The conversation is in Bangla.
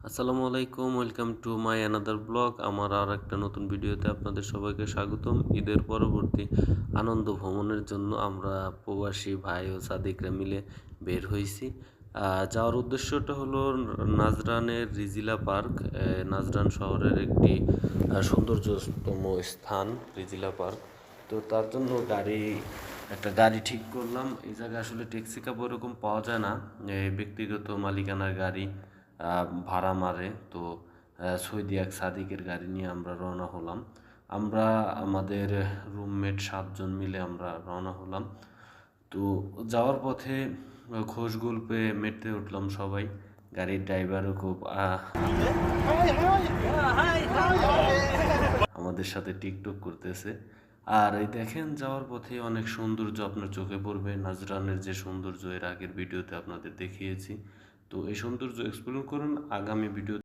আসসালামু আলাইকুম, welcome to my another blog. আমার আর একটা নতুন ভিডিওতে আপনাদের সবাইকে স্বাগতম। ঈদের পরবর্তী আনন্দ ভ্রমণের জন্য আমরা প্রবাসী ভাই ও সাদিকরা মিলে বের হয়েছি। যাওয়ার উদ্দেশ্যটা হলো নাজরানের রিজিলা পার্ক। নাজরান শহরের একটি সৌন্দর্যতম স্থান রিজিলা পার্ক। তো তার জন্য একটা গাড়ি ঠিক করলাম। এই জায়গায় আসলে ট্যাক্সি ক্যাব ওরকম পাওয়া যায় না, ব্যক্তিগত মালিকানার গাড়ি ভাড়া মারে। তো সৈদি এক সাদিকের গাড়ি নিয়ে আমরা রওনা হলাম। আমরা আমাদের রুমমেট 7 জন মিলে আমরা রওনা হলাম। তো যাওয়ার পথে খোশ গল্পে মেতে উঠলাম সবাই। গাড়ির ড্রাইভারও খুব আমাদের সাথে টিকটক করতেছে। আর এই দেখেন, যাওয়ার পথে অনেক সৌন্দর্য আপনার চোখে পড়বে। নাজরানের যে সৌন্দর্য এর আগের ভিডিওতে আপনাদের দেখিয়েছি। তো এই সৌন্দর্য এক্সপ্লোর করুন। আগামী ভিডিও